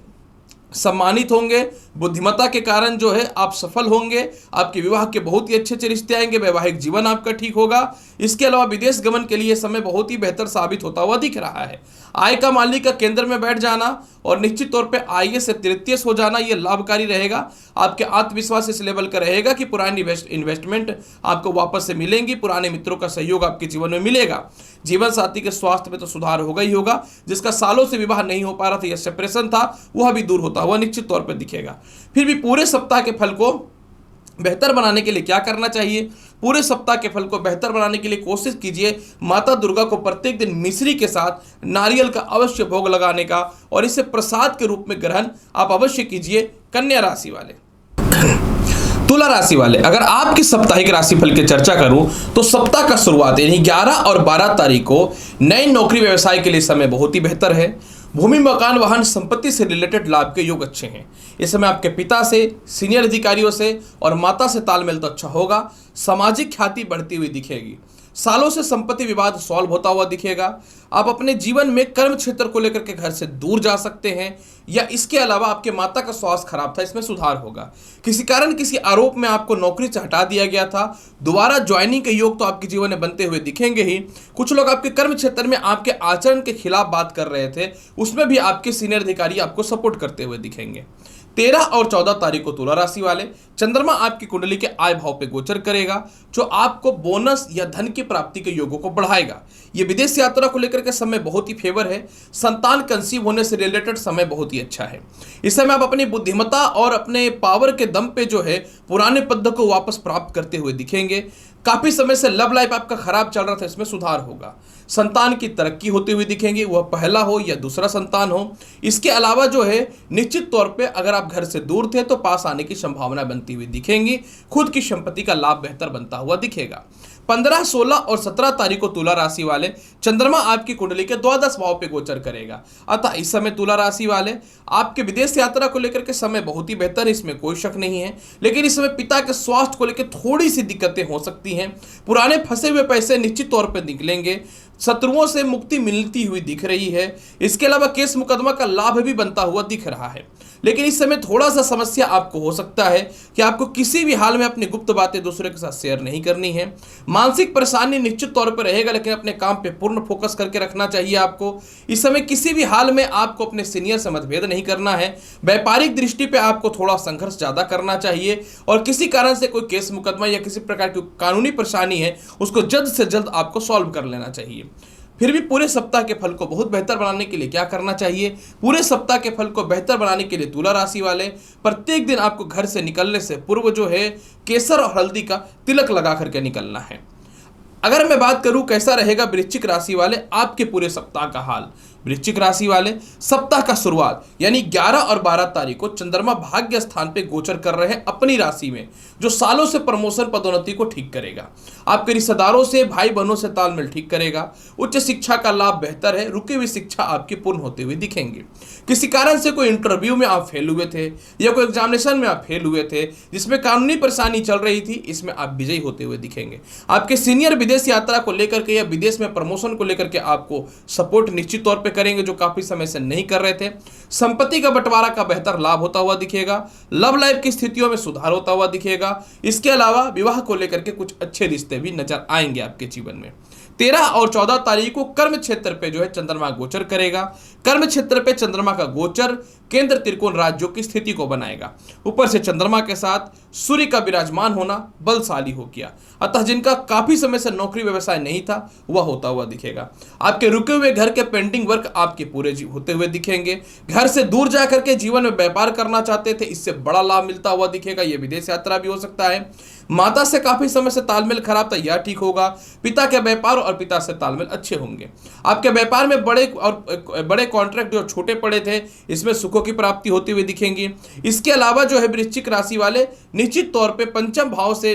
सम्मानित होंगे, बुद्धिमत्ता के कारण जो है आप सफल होंगे। आपके विवाह के बहुत ही अच्छे अच्छे रिश्ते आएंगे, वैवाहिक जीवन आपका ठीक होगा। इसके अलावा विदेश गमन के लिए समय बहुत ही बेहतर साबित होता हुआ दिख रहा है। आय का मालिक का केंद्र में बैठ जाना और निश्चित तौर पे आय से तृतीय हो जाना, ये लाभकारी रहेगा। आपके आत्मविश्वास इस लेवल का रहेगा कि पुरानी इन्वेस्टमेंट आपको वापस से मिलेंगी, पुराने मित्रों का सहयोग आपके जीवन में मिलेगा। जीवन साथी के स्वास्थ्य में तो सुधार होगा ही होगा। जिसका सालों से विवाह नहीं हो पा रहा था या सेपरेशन था, वह भी दूर होता हुआ निश्चित तौर पर दिखेगा। फिर भी पूरे सप्ताह के फल को बेहतर बनाने के लिए क्या करना चाहिए? पूरे सप्ताह के फल को बेहतर बनाने के लिए कोशिश कीजिए माता दुर्गा को प्रत्येक दिन मिश्री के साथ नारियल का अवश्य भोग लगाने का, और इसे प्रसाद के रूप में ग्रहण आप अवश्य कीजिए। कन्या राशि वाले, तुला राशि वाले, अगर आपकी साप्ताहिक राशिफल की चर्चा करूं तो सप्ताह का शुरुआत यानी 11 और 12 तारीख को नई नौकरी व्यवसाय के लिए समय बहुत ही बेहतर है। भूमि, मकान, वाहन, संपत्ति से रिलेटेड लाभ के योग अच्छे हैं। इस समय आपके पिता से, सीनियर अधिकारियों से और माता से तालमेल तो अच्छा होगा। सामाजिक ख्याति बढ़ती हुई दिखेगी। सालों से संपत्ति विवाद सॉल्व होता हुआ दिखेगा। आप अपने जीवन में कर्म क्षेत्र को लेकर के घर से दूर जा सकते हैं, या इसके अलावा आपके माता का स्वास्थ्य खराब था, इसमें सुधार होगा। किसी कारण किसी आरोप में आपको नौकरी से हटा दिया गया था, दोबारा ज्वाइनिंग के योग तो आपके जीवन में बनते हुए दिखेंगे ही। कुछ लोग आपके कर्म क्षेत्र में आपके आचरण के खिलाफ बात कर रहे थे, उसमें भी आपके सीनियर अधिकारी आपको सपोर्ट करते हुए दिखेंगे। 13 और 14 तारीख को तुला राशि वाले चंद्रमा आपकी कुंडली के आय भाव पे गोचर करेगा, जो आपको बोनस या धन की प्राप्ति के योगों को बढ़ाएगा। ये विदेश यात्रा को लेकर के समय बहुत ही फेवर है। संतान कंसीव होने से रिलेटेड समय बहुत ही अच्छा है। इस समय आप अपनी बुद्धिमत्ता और अपने पावर के दम पे जो है पुराने पद को वापस प्राप्त करते हुए दिखेंगे। काफी समय से लव लाइफ आपका खराब चल रहा था, इसमें सुधार होगा। संतान की तरक्की होती हुई दिखेंगी, वह पहला हो या दूसरा संतान हो। इसके अलावा जो है निश्चित तौर पे अगर आप घर से दूर थे तो पास आने की संभावना बनती हुई दिखेंगी। खुद की संपत्ति का लाभ बेहतर बनता हुआ दिखेगा। 15, 16 और 17 तारीख को तुला राशि वाले चंद्रमा आपकी कुंडली के द्वादश भाव पे गोचर करेगा। अतः इस समय तुला राशि वाले आपके विदेश यात्रा को लेकर के समय बहुत ही बेहतर है, इसमें कोई शक नहीं है। लेकिन इस समय पिता के स्वास्थ्य को लेकर थोड़ी सी दिक्कतें हो सकती हैं। पुराने फंसे हुए पैसे निश्चित तौर पर निकलेंगे। शत्रुओं से मुक्ति मिलती हुई दिख रही है। इसके अलावा केस मुकदमा का लाभ भी बनता हुआ दिख रहा है। लेकिन इस समय थोड़ा सा समस्या आपको हो सकता है कि आपको किसी भी हाल में अपनी गुप्त बातें दूसरे के साथ शेयर नहीं करनी है। मानसिक परेशानी निश्चित तौर पर रहेगा, लेकिन अपने काम पे पूर्ण फोकस करके रखना चाहिए आपको। इस समय किसी भी हाल में आपको अपने सीनियर से मतभेद नहीं करना है। व्यापारिक दृष्टि पे आपको थोड़ा संघर्ष ज्यादा करना चाहिए, और किसी कारण से कोई केस मुकदमा या किसी प्रकार की कानूनी परेशानी है उसको जल्द से जल्द आपको सॉल्व कर लेना चाहिए। फिर भी पूरे सप्ताह के फल को बहुत बेहतर बनाने के लिए क्या करना चाहिए? पूरे सप्ताह के फल को बेहतर बनाने के लिए तुला राशि वाले प्रत्येक दिन आपको घर से निकलने से पूर्व जो है केसर और हल्दी का तिलक लगा करके निकलना है। अगर मैं बात करूं कैसा रहेगा वृश्चिक राशि वाले आपके पूरे सप्ताह का हाल, वृश्चिक राशि वाले सप्ताह का शुरुआत यानी 11 और 12 तारीख को चंद्रमा भाग्य स्थान पे गोचर कर रहे हैं अपनी राशि में, जो सालों से प्रमोशन पदोन्नति को ठीक करेगा। आपके रिश्तेदारों से, भाई बहनों से तालमेल ठीक करेगा। उच्च शिक्षा का लाभ बेहतर है। रुकी हुई शिक्षा आपकी पूर्ण होते हुए दिखेंगे। किसी कारण से कोई इंटरव्यू में आप फेल हुए थे या कोई एग्जामिनेशन में आप फेल हुए थे जिसमें कानूनी परेशानी चल रही थी, इसमें आप विजयी होते हुए दिखेंगे। आपके सीनियर विदेश यात्रा को लेकर के या विदेश में प्रमोशन को लेकर के आपको सपोर्ट निश्चित तौर पे करेंगे, जो काफी समय से नहीं कर रहे थे। संपत्ति का बंटवारा का बेहतर लाभ होता हुआ दिखेगा। लव लाइफ की स्थितियों में सुधार होता हुआ दिखेगा। इसके अलावा विवाह को लेकर के कुछ अच्छे रिश्ते भी नजर आएंगे आपके जीवन में। 13 और 14 तारीख को कर्म क्षेत्र पे जो है चंद्रमा गोचर करेगा। कर्म क्षेत्र पे चंद्रमा का गोचर केंद्र त्रिकोण राज्यों की स्थिति को बनाएगा। ऊपर से चंद्रमा के साथ सूर्य का विराजमान होना बलशाली हो गया, अतः जिनका काफी समय से नौकरी व्यवसाय नहीं था वह होता हुआ दिखेगा। आपके रुके हुए घर के पेंडिंग वर्क आपके पूरे होते हुए दिखेंगे। घर से दूर जाकर के जीवन में व्यापार करना चाहते थे, इससे बड़ा लाभ मिलता हुआ दिखेगा। यह विदेश यात्रा भी हो सकता है। माता से काफी समय से तालमेल खराब था, यह ठीक होगा। पिता के व्यापार और पिता से तालमेल अच्छे होंगे। आपके व्यापार में बड़े कॉन्ट्रैक्ट जो छोटे पड़े थे, इसमें सुखों की प्राप्ति होती हुई दिखेंगी। इसके अलावा जो है वृश्चिक राशि वाले निश्चित तौर पे पंचम भाव से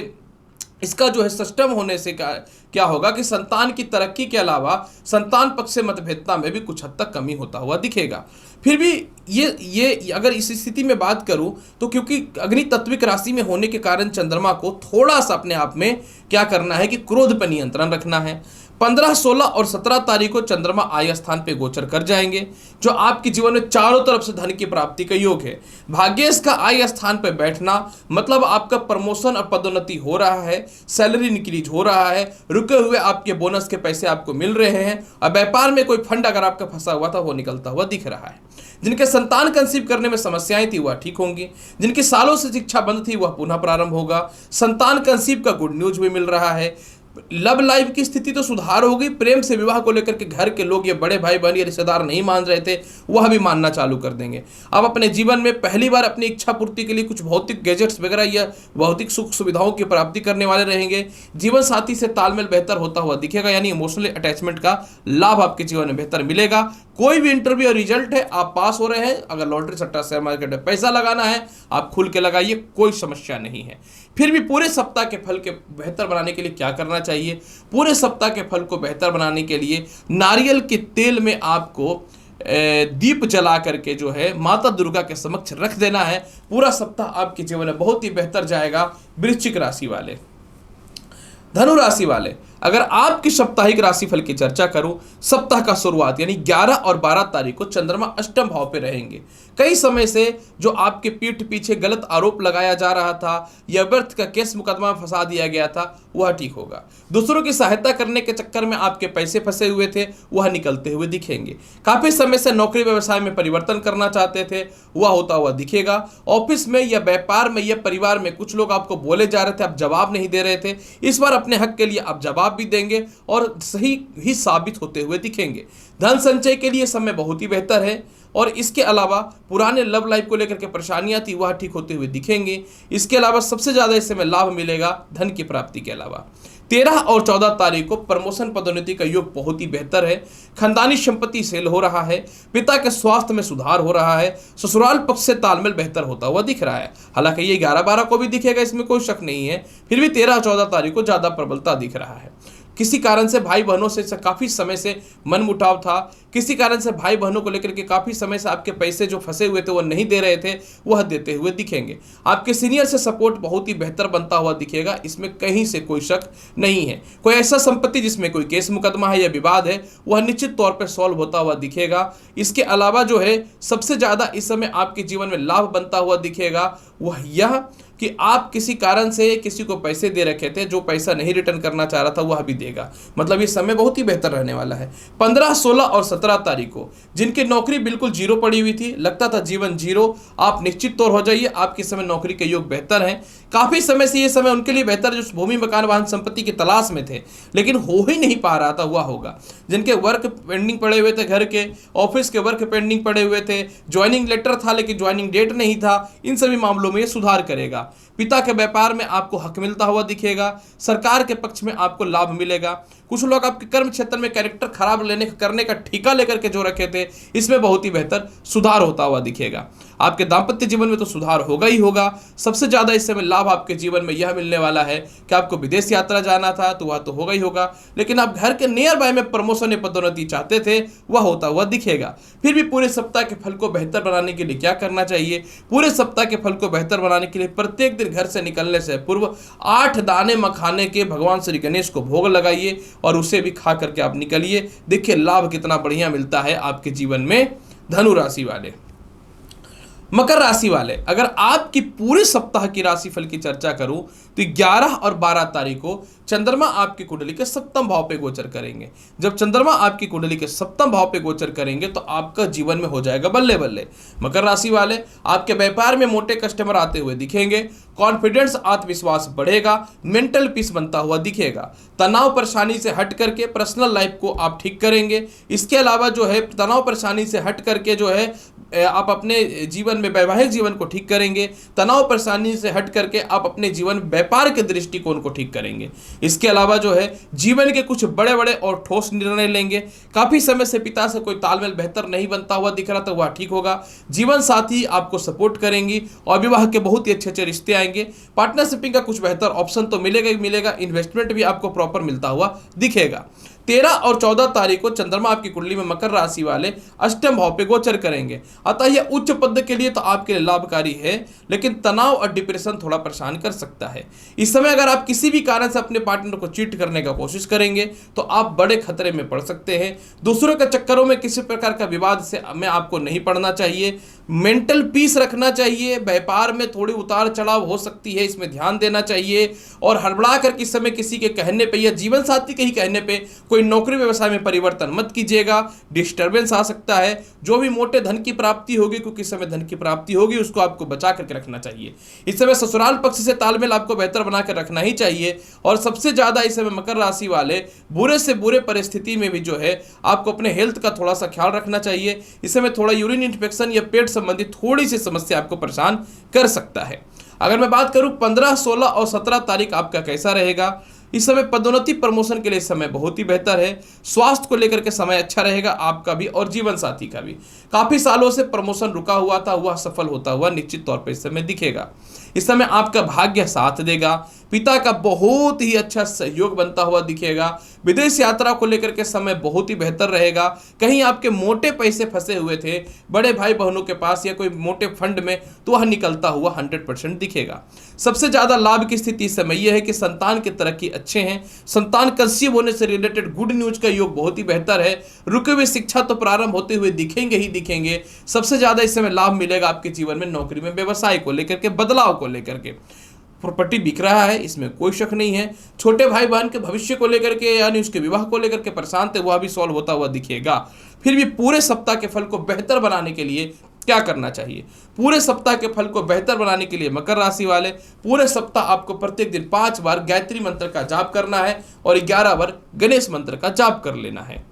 इसका जो है सिस्टम होने से क्या होगा कि संतान की तरक्की के अलावा संतान पक्ष से मतभेदता में भी कुछ हद तक कमी होता हुआ दिखेगा। फिर भी ये अगर इस स्थिति में बात करूं तो क्योंकि अग्नि तत्विक राशि में होने के कारण चंद्रमा को थोड़ा सा अपने आप में क्या करना है कि क्रोध पर नियंत्रण रखना है। 15, 16 और 17 तारीख को चंद्रमा आय स्थान पे गोचर कर जाएंगे, जो आपके जीवन में चारों तरफ से धन की प्राप्ति का योग है। भाग्येश का आय स्थान पे बैठना मतलब आपका प्रमोशन और पदोन्नति हो रहा है, सैलरी इंक्रीज हो रहा है, रुके हुए आपके बोनस के पैसे आपको मिल रहे हैं, और व्यापार में कोई फंड अगर आपका फंसा हुआ था वो निकलता हुआ दिख रहा है। जिनके संतान कंसीव करने में समस्याएं थी वह ठीक होंगी। जिनकी सालों से शिक्षा बंद थी वह पुनः प्रारंभ होगा। संतान कंसीव का गुड न्यूज भी मिल रहा है। लव लाइफ की स्थिति तो सुधार हो गई। प्रेम से विवाह को लेकर के घर के लोग या बड़े भाई बहन या रिश्तेदार नहीं मान रहे थे, वह भी मानना चालू कर देंगे। अब अपने जीवन में पहली बार अपनी इच्छा पूर्ति के लिए कुछ भौतिक गैजेट्स वगैरह या भौतिक सुख सुविधाओं की प्राप्ति करने वाले रहेंगे। जीवन साथी से तालमेल बेहतर होता हुआ दिखेगा, यानी इमोशनल अटैचमेंट का लाभ आपके जीवन में बेहतर मिलेगा। कोई भी इंटरव्यू रिजल्ट है, आप पास हो रहे हैं। अगर लॉटरी सट्टा शेयर मार्केट में पैसा लगाना है आप खुल के लगाइए, कोई समस्या नहीं है। फिर भी पूरे सप्ताह के फल के बेहतर बनाने के लिए क्या करना चाहिए? पूरे सप्ताह के फल को बेहतर बनाने के लिए नारियल के तेल में आपको दीप जला करके जो है माता दुर्गा के समक्ष रख देना है। पूरा सप्ताह आपके जीवन में बहुत ही बेहतर जाएगा। वृश्चिक राशि वाले, धनु राशि वाले, अगर आपकी साप्ताहिक राशिफल की चर्चा करूं, सप्ताह का शुरुआत यानी 11 और 12 तारीख को चंद्रमा अष्टम भाव पे रहेंगे। कई समय से जो आपके पीठ पीछे गलत आरोप लगाया जा रहा था या व्यर्थ का केस मुकदमा में फंसा दिया गया था वह ठीक होगा। दूसरों की सहायता करने के चक्कर में आपके पैसे फंसे हुए थे वह निकलते हुए दिखेंगे। काफी समय से नौकरी व्यवसाय में परिवर्तन करना चाहते थे वह होता हुआ दिखेगा। ऑफिस में या व्यापार में या परिवार में कुछ लोग आपको बोले जा रहे थे, आप जवाब नहीं दे रहे थे, इस बार अपने हक के लिए आप जवाब भी देंगे और सही ही साबित होते हुए दिखेंगे। धन संचय के लिए समय बहुत ही बेहतर है, और इसके अलावा पुराने लव लाइफ को लेकर के परेशानियां थी वह ठीक होते हुए दिखेंगे। इसके अलावा सबसे ज्यादा इस समय लाभ मिलेगा धन की प्राप्ति के अलावा। 13 और 14 तारीख को प्रमोशन पदोन्नति का योग बहुत ही बेहतर है। खानदानी संपत्ति सेल हो रहा है। पिता के स्वास्थ्य में सुधार हो रहा है। ससुराल पक्ष से तालमेल बेहतर होता हुआ दिख रहा है। हालांकि ये 11-12 को भी दिखेगा, इसमें कोई शक नहीं है, फिर भी 13 और 14 तारीख को ज्यादा प्रबलता दिख रहा है। किसी कारण से भाई बहनों से काफ़ी समय से मनमुटाव था, किसी कारण से भाई बहनों को लेकर के काफ़ी समय से आपके पैसे जो फंसे हुए थे वो नहीं दे रहे थे, वह देते हुए दिखेंगे। आपके सीनियर से सपोर्ट बहुत ही बेहतर बनता हुआ दिखेगा, इसमें कहीं से कोई शक नहीं है। कोई ऐसा संपत्ति जिसमें कोई केस मुकदमा है या विवाद है, वह निश्चित तौर पर सॉल्व होता हुआ दिखेगा। इसके अलावा जो है सबसे ज़्यादा इस समय आपके जीवन में लाभ बनता हुआ दिखेगा वह यह कि आप किसी कारण से किसी को पैसे दे रखे थे, जो पैसा नहीं रिटर्न करना चाह रहा था वह भी देगा। मतलब ये समय बहुत ही बेहतर रहने वाला है। 15, 16 और 17 तारीख को जिनकी नौकरी बिल्कुल जीरो पड़ी हुई थी, लगता था जीवन जीरो, आप निश्चित तौर हो जाइए, आपके समय नौकरी के योग बेहतर हैं। काफ़ी समय से ये समय उनके लिए बेहतर जो भूमि मकान वाहन संपत्ति की तलाश में थे लेकिन हो ही नहीं पा रहा था, वह होगा। जिनके वर्क पेंडिंग पड़े हुए थे, घर के ऑफिस के वर्क पेंडिंग पड़े हुए थे, ज्वाइनिंग लेटर था लेकिन ज्वाइनिंग डेट नहीं था, इन सभी मामलों में ये सुधार करेगा। पिता के व्यापार में आपको हक मिलता हुआ दिखेगा, सरकार के पक्ष में आपको लाभ मिलेगा। कुछ लोग आपके कर्म क्षेत्र में कैरेक्टर खराब करने का ठेका लेकर के जो रखे थे, इसमें बहुत ही बेहतर सुधार होता हुआ दिखेगा। आपके दाम्पत्य जीवन में तो सुधार होगा ही होगा। सबसे ज़्यादा इस समय लाभ आपके जीवन में यह मिलने वाला है कि आपको विदेश यात्रा जाना था तो वह तो होगा ही होगा, लेकिन आप घर के नियर बाय में प्रमोशन या पदोन्नति चाहते थे, वह होता हुआ दिखेगा। फिर भी पूरे सप्ताह के फल को बेहतर बनाने के लिए क्या करना चाहिए? पूरे सप्ताह के फल को बेहतर बनाने के लिए प्रत्येक दिन घर से निकलने से पूर्व 8 दाने मखाने के भगवान श्री गणेश को भोग लगाइए और उसे भी खा करके आप निकलिए। देखिए लाभ कितना बढ़िया मिलता है आपके जीवन में। धनु राशि वाले, मकर राशि वाले, अगर आपकी पूरे सप्ताह की राशिफल की चर्चा करूं तो 11 और 12 तारीख को चंद्रमा आपकी कुंडली के सप्तम भाव पे गोचर करेंगे। जब चंद्रमा आपकी कुंडली के सप्तम भाव पे गोचर करेंगे तो आपका जीवन में हो जाएगा बल्ले बल्ले। मकर राशि वाले, आपके व्यापार में मोटे कस्टमर आते हुए दिखेंगे, कॉन्फिडेंस आत्मविश्वास बढ़ेगा, मेंटल पीस बनता हुआ दिखेगा। तनाव परेशानी से हट करके पर्सनल लाइफ को आप ठीक करेंगे। इसके अलावा जो है तनाव परेशानी से हट करके जो है आप अपने जीवन में वैवाहिक जीवन को ठीक करेंगे। तनाव परेशानी से हट करके आप अपने जीवन व्यापार के दृष्टिकोण को ठीक करेंगे। इसके अलावा जो है जीवन के कुछ बड़े बड़े और ठोस निर्णय लेंगे। काफ़ी समय से पिता से कोई तालमेल बेहतर नहीं बनता हुआ दिख रहा था, वह ठीक होगा। जीवन साथी आपको सपोर्ट करेंगी और विवाह के बहुत ही अच्छे अच्छे रिश्ते आएंगे। पार्टनरशिपिंग का कुछ बेहतर ऑप्शन तो मिलेगा ही मिलेगा। इन्वेस्टमेंट भी आपको प्रॉपर मिलता हुआ दिखेगा। 13 और 14 तारीख को चंद्रमा आपकी कुंडली में मकर राशि वाले अष्टम भाव पे गोचर करेंगे। अतः यह उच्च पद के लिए तो आपके लिए लाभकारी है, लेकिन तनाव और डिप्रेशन थोड़ा परेशान कर सकता है। इस समय अगर आप किसी भी कारण से अपने पार्टनर को चीट करने का कोशिश करेंगे तो आप बड़े खतरे में पड़ सकते हैं। दूसरों के चक्करों में किसी प्रकार का विवाद से में आपको नहीं पड़ना चाहिए। मेंटल पीस रखना चाहिए। व्यापार में थोड़ी उतार चढ़ाव हो सकती है, इसमें ध्यान देना चाहिए। और हड़बड़ा कर किस समय किसी के कहने पे या जीवन साथी के ही कहने पे कोई नौकरी व्यवसाय में परिवर्तन मत कीजिएगा, डिस्टर्बेंस आ सकता है। जो भी मोटे धन की प्राप्ति होगी, क्योंकि इस समय धन की प्राप्ति होगी, उसको आपको बचा करके रखना चाहिए। इस समय ससुराल पक्ष से तालमेल आपको बेहतर बना कर रखना ही चाहिए। और सबसे ज्यादा इस समय मकर राशि वाले बुरे से बुरे परिस्थिति में भी जो है आपको अपने हेल्थ का थोड़ा सा ख्याल रखना चाहिए। इस समय थोड़ा यूरिन इन्फेक्शन या पेट संबंधित थोड़ी सी समस्या आपको परेशान कर सकता है। अगर मैं बात करूं 15, 16 और 17 तारीख आपका कैसा रहेगा, इस समय पदोन्नति प्रमोशन के लिए समय बहुत ही बेहतर है। स्वास्थ्य को लेकर के समय अच्छा रहेगा आपका भी और जीवन साथी का भी। काफी सालों से प्रमोशन रुका हुआ था, वह सफल होता हुआ निश्चित तौर पर इस समय दिखेगा। इस समय आपका भाग्य साथ देगा। पिता का बहुत ही अच्छा सहयोग बनता हुआ दिखेगा। विदेश यात्रा को लेकर के समय बहुत ही बेहतर रहेगा। कहीं आपके मोटे पैसे फंसे हुए थे बड़े भाई बहनों के पास या कोई मोटे फंड में, तो वह निकलता हुआ 100% दिखेगा। सबसे ज्यादा लाभ की स्थिति इस समय यह है कि संतान की तरक्की अच्छे हैं। संतान कंसीव होने से रिलेटेड गुड न्यूज का योग बहुत ही बेहतर है। रुके हुए शिक्षा तो प्रारंभ होते हुए दिखेंगे ही दिखेंगे। सबसे ज्यादा इस समय लाभ मिलेगा आपके जीवन में नौकरी में, व्यवसाय को लेकर के, बदलाव को लेकर के। प्रॉपर्टी बिक रहा है, इसमें कोई शक नहीं है। छोटे भाई बहन के भविष्य को लेकर के यानी उसके विवाह को लेकर के परेशान थे, वह भी सॉल्व होता हुआ दिखेगा। फिर भी पूरे सप्ताह के फल को बेहतर बनाने के लिए क्या करना चाहिए? पूरे सप्ताह के फल को बेहतर बनाने के लिए मकर राशि वाले पूरे सप्ताह आपको प्रत्येक दिन 5 बार गायत्री मंत्र का जाप करना है और 11 बार गणेश मंत्र का जाप कर लेना है।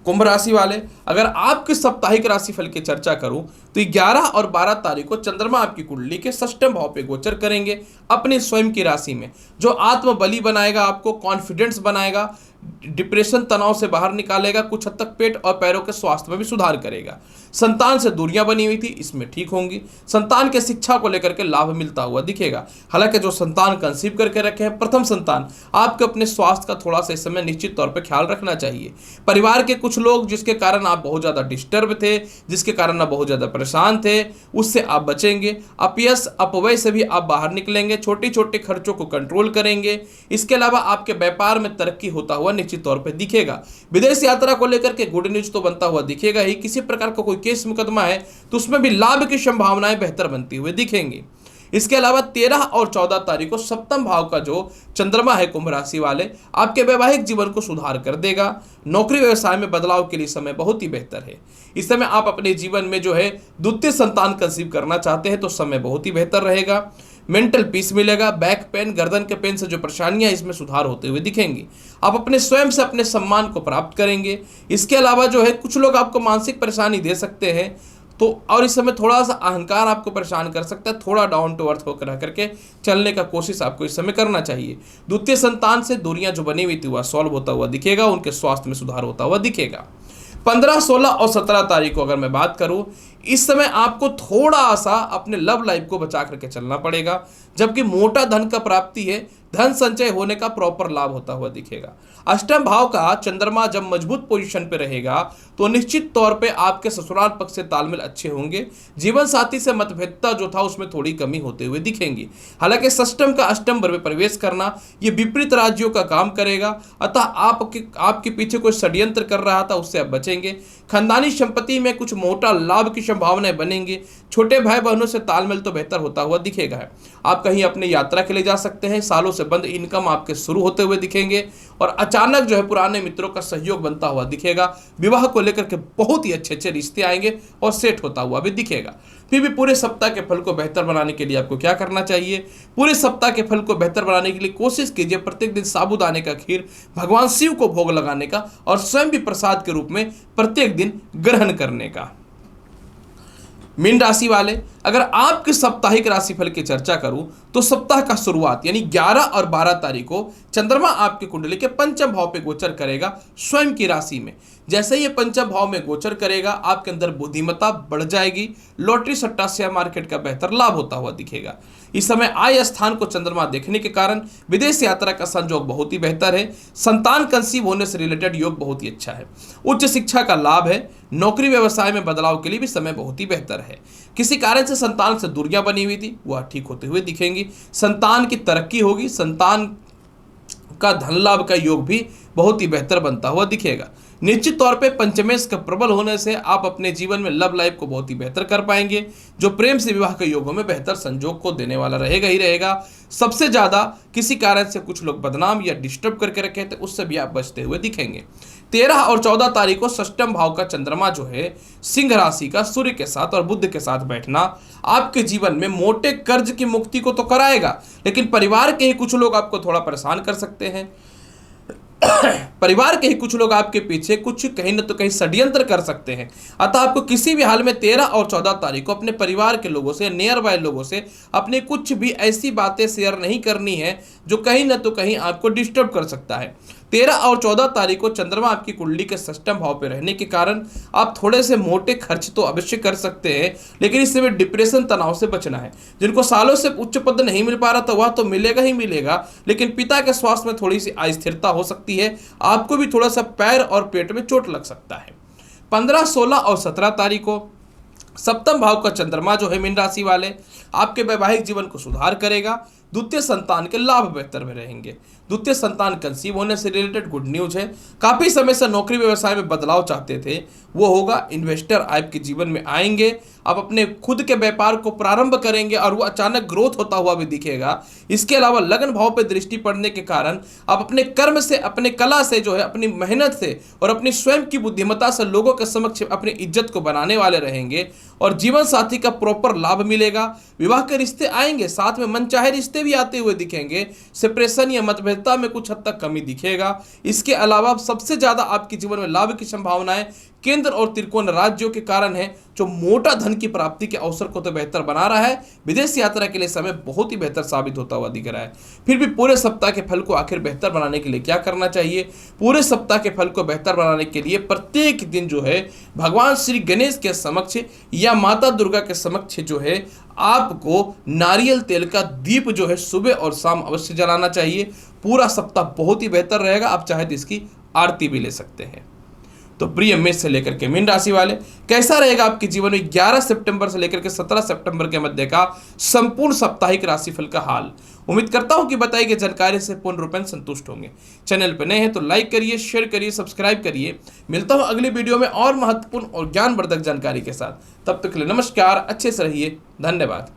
कुंभ राशि वाले, अगर आपके साप्ताहिक राशिफल की चर्चा करूं तो 11 और 12 तारीख को चंद्रमा आपकी कुंडली के षष्ठम भाव पे गोचर करेंगे अपने स्वयं की राशि में, जो आत्मबली बनाएगा, आपको कॉन्फिडेंस बनाएगा, डिप्रेशन, तनाव से बाहर निकालेगा, कुछ हद तक पेट और पैरों के स्वास्थ्य में भी सुधार करेगा। संतान से दूरियां बनी हुई थी, इसमें ठीक होंगी। संतान के शिक्षा को लेकर के लाभ मिलता हुआ दिखेगा। हालांकि जो संतान कंसीव करके रखे हैं, प्रथम संतान, आपके अपने स्वास्थ्य का थोड़ा सा इस समय निश्चित तौर पर ख्याल रखना चाहिए। परिवार के कुछ लोग जिसके कारण आप बहुत ज्यादा डिस्टर्ब थे, जिसके कारण आप बहुत ज्यादा परेशान थे, उससे आप बचेंगे। अपयश अपव्यय से भी आप बाहर निकलेंगे, छोटे छोटे खर्चों को कंट्रोल करेंगे। इसके अलावा आपके व्यापार में तरक्की होता हुआ निश्चित तौर पे दिखेगा। विदेश यात्रा को लेकर के गुड न्यूज तो बनता हुआ दिखेगा ही। किसी प्रकार का कोई केस मुकदमा है तो उसमें भी लाभ की संभावनाएं बेहतर बनती हुई दिखेंगी। इसके अलावा 13 और 14 तारीख को सप्तम भाव का जो चंद्रमा है कुंभ राशि वाले, आपके वैवाहिक जीवन को सुधार कर देगा। नौकरी व्यवसाय में बदलाव के लिए समय बहुत ही बेहतर है। इस समय आप अपने जीवन में जो है द्वितीय संतान कंसीव करना चाहते हैं तो समय बहुत ही बेहतर रहेगा। मेंटल पीस मिलेगा। बैक पेन, गर्दन के पेन से जो परेशानियां, इसमें सुधार होते हुए दिखेंगी। आप अपने स्वयं से अपने सम्मान को प्राप्त करेंगे। इसके अलावा जो है कुछ लोग आपको मानसिक परेशानी दे सकते हैं तो, और इस समय थोड़ा सा अहंकार आपको परेशान कर सकता है। थोड़ा डाउन टू अर्थ होकर रह करके चलने का कोशिश आपको इस समय करना चाहिए। द्वितीय संतान से दूरियां जो बनी हुई थी वह सॉल्व होता हुआ दिखेगा, उनके स्वास्थ्य में सुधार होता हुआ दिखेगा। 15, 16 और 17 तारीख को अगर मैं बात करूं, इस समय आपको थोड़ा सा अपने लव लाइफ को बचा करके चलना पड़ेगा। जबकि मोटा धन का प्राप्ति है, धन संचय होने का प्रॉपर लाभ होता हुआ दिखेगा। अष्टम भाव का चंद्रमा जब मजबूत पोजीशन पे रहेगा तो निश्चित तौर पे आपके ससुराल पक्ष से तालमेल अच्छे होंगे। जीवन साथी से मतभेदता जो था उसमें थोड़ी कमी होते हुए दिखेंगी। हालांकि षष्टम का अष्टम में प्रवेश करना ये विपरीत राज्यों का काम करेगा, अतः आपके पीछे कोई षड्यंत्र कर रहा था उससे आप बचेंगे। खानदानी संपत्ति में कुछ मोटा लाभ की संभावनाएं बनेंगी। छोटे भाई बहनों से तालमेल तो बेहतर होता हुआ दिखेगा है। आप कहीं अपनी यात्रा के लिए जा सकते हैं। सालों से बंद इनकम आपके शुरू होते हुए दिखेंगे और अचानक जो है पुराने मित्रों का सहयोग बनता हुआ दिखेगा। विवाह को लेकर के बहुत ही अच्छे अच्छे रिश्ते आएंगे और सेट होता हुआ भी दिखेगा। फिर भी पूरे सप्ताह के फल को बेहतर बनाने के लिए आपको क्या करना चाहिए? पूरे सप्ताह के फल को बेहतर बनाने के लिए कोशिश कीजिए प्रत्येक दिन साबूदाने का खीर भगवान शिव को भोग लगाने का और स्वयं भी प्रसाद के रूप में प्रत्येक दिन ग्रहण करने का। मीन राशि वाले, अगर आपके साप्ताहिक राशिफल की चर्चा करूं तो सप्ताह का शुरुआत यानी 11 और 12 तारीख को चंद्रमा आपकी कुंडली के पंचम भाव पे गोचर करेगा स्वयं की राशि में। जैसे ही पंचम भाव में गोचर करेगा आपके अंदर बुद्धिमत्ता बढ़ जाएगी। लॉटरी सट्टा शेयर मार्केट का बेहतर लाभ होता हुआ दिखेगा। इस समय आय स्थान को चंद्रमा देखने के कारण विदेश यात्रा का संयोग बहुत ही बेहतर है। संतान कंसीव होने से रिलेटेड योग बहुत ही अच्छा है। उच्च शिक्षा का लाभ है। नौकरी व्यवसाय में बदलाव के लिए भी समय बहुत ही बेहतर है। किसी कारण से संतान से दूरियां बनी हुई थी वह ठीक होते हुए दिखेंगी। संतान की तरक्की होगी। संतान का धन लाभ का योग भी बहुत ही बेहतर बनता हुआ दिखेगा। निश्चित तौर पे पंचमेश का प्रबल होने से आप अपने जीवन में लव लाइफ को बहुत ही बेहतर कर पाएंगे, जो प्रेम से विवाह के योगों में बेहतर संयोग को देने वाला रहेगा ही रहेगा। सबसे ज्यादा किसी कारण से कुछ लोग बदनाम या डिस्टर्ब करके रखे थे उससे भी आप बचते हुए दिखेंगे। 13 और 14 तारीख को षष्टम भाव का चंद्रमा जो है सिंह राशि का सूर्य के साथ और बुध के साथ बैठना आपके जीवन में मोटे कर्ज की मुक्ति को तो कराएगा, लेकिन परिवार के ही कुछ लोग आपको थोड़ा परेशान कर सकते हैं। परिवार के ही कुछ लोग आपके पीछे कुछ कहीं न तो कहीं षड्यंत्र कर सकते हैं। अतः आपको किसी भी हाल में 13 और 14 तारीख को अपने परिवार के लोगों से, नियर बाय लोगों से अपने कुछ भी ऐसी बातें शेयर नहीं करनी है जो कहीं न तो कहीं आपको डिस्टर्ब कर सकता है। 13 और 14 तारीख को चंद्रमा आपकी कुंडली के षष्टम भाव पर रहने के कारण आप थोड़े से मोटे खर्च तो अवश्य कर सकते हैं, लेकिन इस समय डिप्रेशन, तनाव से बचना है। जिनको सालों से उच्च पद नहीं मिल पा रहा था वह तो मिलेगा ही मिलेगा, लेकिन पिता के स्वास्थ्य में थोड़ी सी अस्थिरता हो सकती है। आपको भी थोड़ा सा पैर और पेट में चोट लग सकता है। 15, 16 और 17 तारीख को सप्तम भाव का चंद्रमा जो है मीन राशि वाले आपके वैवाहिक जीवन को सुधार करेगा। द्वितीय संतान के लाभ बेहतर में रहेंगे। द्वितीय संतान कंसीव होने से रिलेटेड गुड न्यूज है। काफी समय से नौकरी व्यवसाय में बदलाव चाहते थे वो होगा। इन्वेस्टर आपके जीवन में आएंगे। आप अपने खुद के व्यापार को प्रारंभ करेंगे और वो अचानक ग्रोथ होता हुआ भी दिखेगा। इसके अलावा लगन भाव पर दृष्टि पड़ने के कारण आप अपने कर्म से, अपने कला से जो है, अपनी मेहनत से और अपनी स्वयं की बुद्धिमत्ता से लोगों के समक्ष अपनी इज्जत को बनाने वाले रहेंगे और जीवन साथी का प्रॉपर लाभ मिलेगा। विवाह के रिश्ते आएंगे, साथ में मनचाहे रिश्ते भी आते हुए दिखेंगे। सेपरेशन या मतभेद स्थिरता में कुछ हद तक कमी दिखेगा। इसके अलावा सबसे ज्यादा आपके जीवन में लाभ की संभावनाएं केंद्र और त्रिकोण राज्यों के कारण है, जो मोटा धन की प्राप्ति के अवसर को तो बेहतर बना रहा है। विदेश यात्रा के लिए समय बहुत ही बेहतर साबित होता हुआ दिख रहा है। फिर भी पूरे सप्ताह के फल को आखिर बेहतर बनाने के लिए क्या करना चाहिए? पूरे सप्ताह के फल को बेहतर बनाने के लिए प्रत्येक दिन जो है भगवान श्री गणेश के समक्ष या माता दुर्गा के समक्ष जो है आपको नारियल तेल का दीप जो है सुबह और शाम अवश्य जलाना चाहिए। पूरा सप्ताह बहुत ही बेहतर रहेगा। आप चाहे तो इसकी आरती भी ले सकते हैं। तो प्रिय मेष से लेकर के मीन राशि वाले, कैसा रहेगा आपके जीवन में 11 सितंबर से लेकर के 17 सितंबर के मध्य का संपूर्ण साप्ताहिक राशिफल का हाल? उम्मीद करता हूं कि बताई गई जानकारी से पूर्ण रूपेण संतुष्ट होंगे। चैनल पर नए हैं तो लाइक करिए, शेयर करिए, सब्सक्राइब करिए। मिलता हूं अगली वीडियो में और महत्वपूर्ण और ज्ञानवर्धक जानकारी के साथ। तब तक के लिए नमस्कार, अच्छे से रहिए, धन्यवाद।